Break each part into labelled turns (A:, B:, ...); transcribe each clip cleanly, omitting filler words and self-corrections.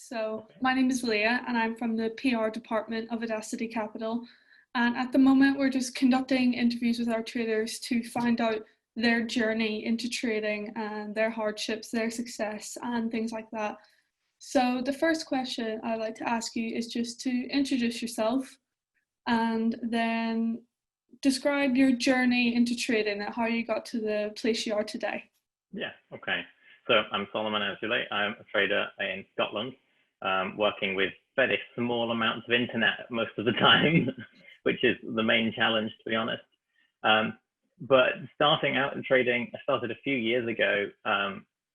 A: So my name is Leah and I'm from the PR department of AudaCity Capital. And at the moment, we're just conducting interviews with our traders to find out their journey into trading and their hardships, their success and things like that. So the first question I'd like to ask you is just to introduce yourself and then describe your journey into trading and how you got to the place you are today.
B: Yeah, okay. So I'm Solomon Azule. I'm a trader in Scotland, working with very small amounts of internet most of the time, which is the main challenge, to be honest. But starting out in trading, I started a few years ago.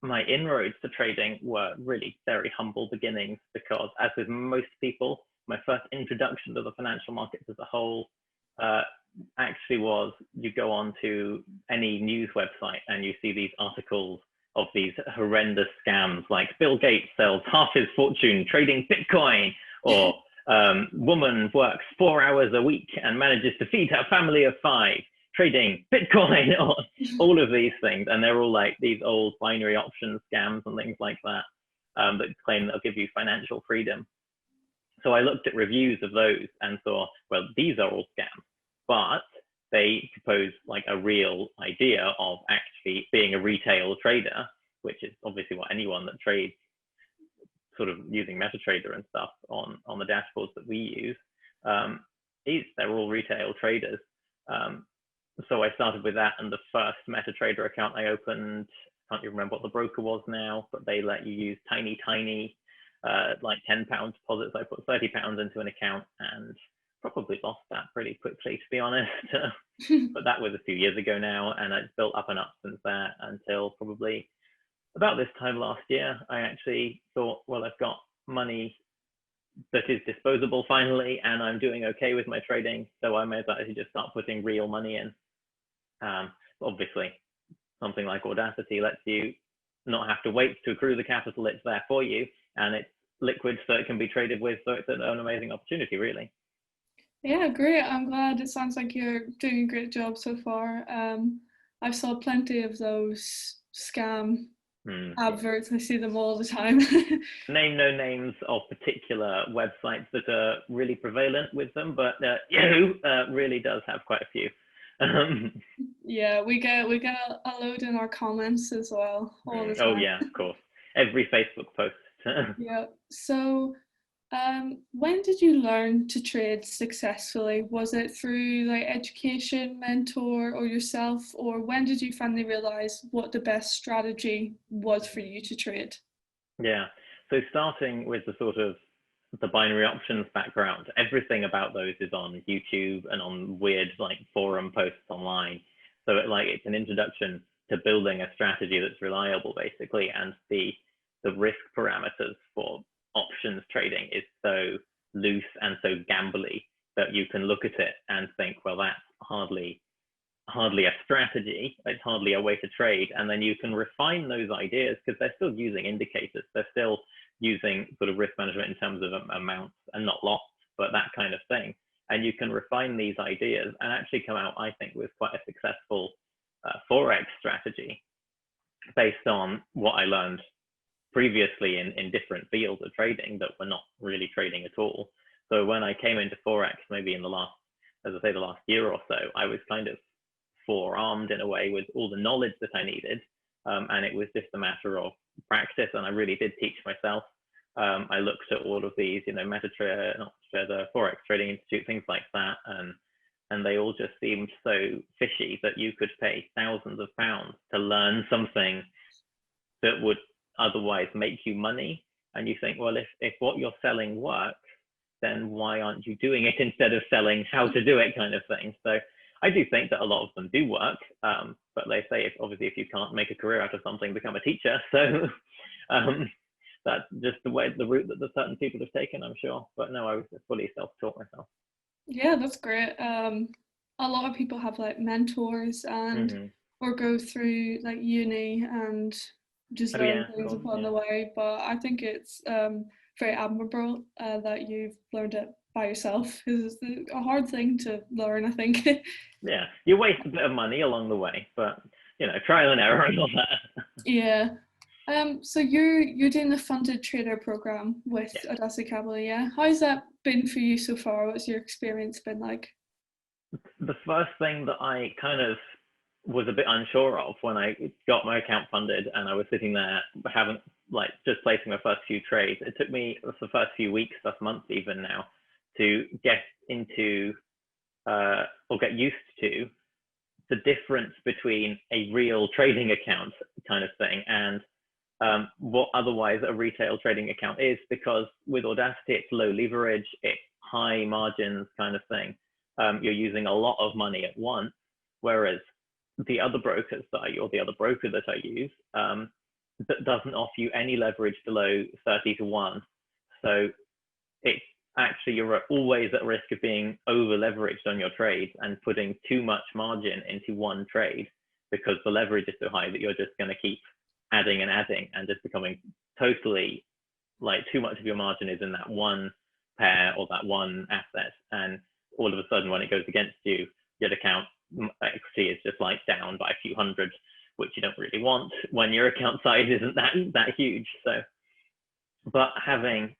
B: My inroads to trading were really very humble beginnings because, as with most people, my first introduction to the financial markets as a whole actually was you go on to any news website and you see these articles of these horrendous scams like Bill Gates sells half his fortune trading Bitcoin, or woman works 4 hours a week and manages to feed her family of 5 trading Bitcoin, or all of these things. And they're all like these old binary option scams and things like that that claim they'll give you financial freedom. So I looked at reviews of those and thought, well, these are all scams, but they propose like a real idea of actually being a retail trader, which is obviously what anyone that trades sort of using MetaTrader and stuff on the dashboards that we use is. They're all retail traders. So I started with that, and the first MetaTrader account I opened, I can't even remember what the broker was now, but they let you use tiny, like £10 deposits. I put £30 into an account and probably lost that pretty quickly, to be honest. But that was a few years ago now, and it's built up and up since there until probably about this time last year. I actually thought, well, I've got money that is disposable finally, and I'm doing okay with my trading, so I may as well actually just start putting real money in. Obviously, something like AudaCity lets you not have to wait to accrue the capital. It's there for you, and it's liquid, so it can be traded with. So it's an amazing opportunity, really.
A: Yeah, great. I'm glad. It sounds like you're doing a great job so far. I've saw plenty of those scam adverts. I see them all the time.
B: Name no names of particular websites that are really prevalent with them, but Yahoo really does have quite a few.
A: Yeah, we get a load in our comments as well all the time.
B: Oh yeah, of course. Every Facebook post.
A: Yeah. So when did you learn to trade successfully? Was it through like education, mentor, or yourself, or when did you finally realize what the best strategy was for you to trade?
B: Yeah, so starting with the binary options background, everything about those is on YouTube and on weird like forum posts online. So it's an introduction to building a strategy that's reliable, basically, and the risk parameters for options trading is so loose and so gambly that you can look at it and think, well, that's hardly a strategy, it's hardly a way to trade. And then you can refine those ideas because they're still using indicators, they're still using sort of risk management in terms of amounts and not lots, but that kind of thing. And you can refine these ideas and actually come out, I think, with quite a successful Forex strategy based on what I learned previously in different fields of trading that were not really trading at all. So when I came into Forex, maybe in the last year or so, I was kind of forearmed in a way with all the knowledge that I needed. And it was just a matter of practice. And I really did teach myself. I looked at all of these, MetaTrader, the Forex Trading Institute, things like that. And they all just seemed so fishy that you could pay thousands of pounds to learn something that would otherwise make you money. And you think, well, if what you're selling works, then why aren't you doing it instead of selling how to do it, kind of thing. So I do think that a lot of them do work, but they say if you can't make a career out of something, become a teacher. So that's just the route that the certain people have taken, I'm sure. But no, I was fully self-taught myself.
A: Yeah, that's great. A lot of people have like mentors and or go through like uni and just learn things upon the way. But I think it's very admirable that you've learned it by yourself. It's a hard thing to learn, I think.
B: Yeah, you waste a bit of money along the way, but trial and error and all that.
A: Yeah. So you're doing the funded trader program with
B: Yeah.
A: AudaCity Capital, yeah? How's that been for you so far? What's your experience been like?
B: The first thing that I kind of was a bit unsure of when I got my account funded and I was sitting there, haven't like just placing my first few trades. It took me the first few weeks, plus months even now, to get into or get used to the difference between a real trading account kind of thing and what otherwise a retail trading account is, because with AudaCity, it's low leverage, it's high margins kind of thing. You're using a lot of money at once, whereas the other brokers that or the other broker that I use that doesn't offer you any leverage below 30 to 1. So it's actually, you're always at risk of being over leveraged on your trades and putting too much margin into one trade because the leverage is so high that you're just going to keep adding and adding and just becoming totally like too much of your margin is in that one pair or that one asset. And all of a sudden when it goes against you, your account equity is just like down by a few hundred, which you don't really want when your account size isn't that huge. So, but having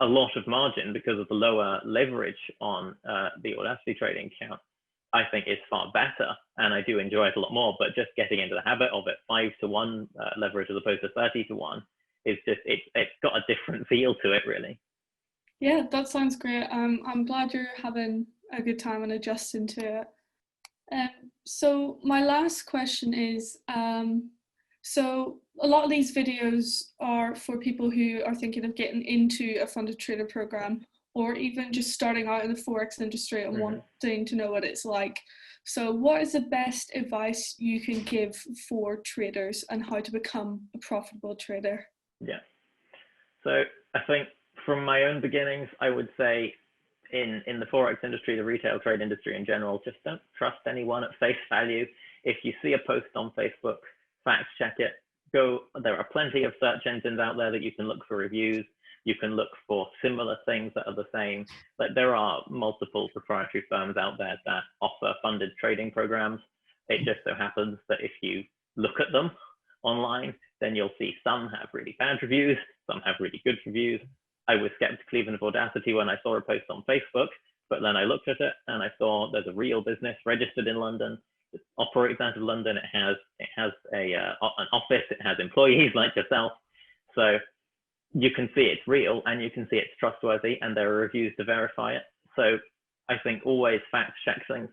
B: a lot of margin because of the lower leverage on the AudaCity trading account, I think is far better, and I do enjoy it a lot more. But just getting into the habit of it, 5 to 1 leverage as opposed to 30 to 1 is just it's got a different feel to it, really.
A: Yeah, that sounds great. I'm glad you're having a good time and adjusting to it. So my last question is, so a lot of these videos are for people who are thinking of getting into a funded trader program, or even just starting out in the Forex industry and wanting to know what it's like. So what is the best advice you can give for traders and how to become a profitable trader?
B: Yeah. So I think from my own beginnings, I would say in the Forex industry, the retail trade industry in general, just don't trust anyone at face value. If you see a post on Facebook, fact check it. There are plenty of search engines out there that you can look for reviews. You can look for similar things that are the same. Like there are multiple proprietary firms out there that offer funded trading programs. It just so happens that if you look at them online, then you'll see some have really bad reviews, some have really good reviews. I was skeptical even of AudaCity when I saw a post on Facebook, but then I looked at it and I saw there's a real business registered in London. It operates out of London. It has an office. It has employees like yourself. So you can see it's real and you can see it's trustworthy, and there are reviews to verify it. So I think always fact check things.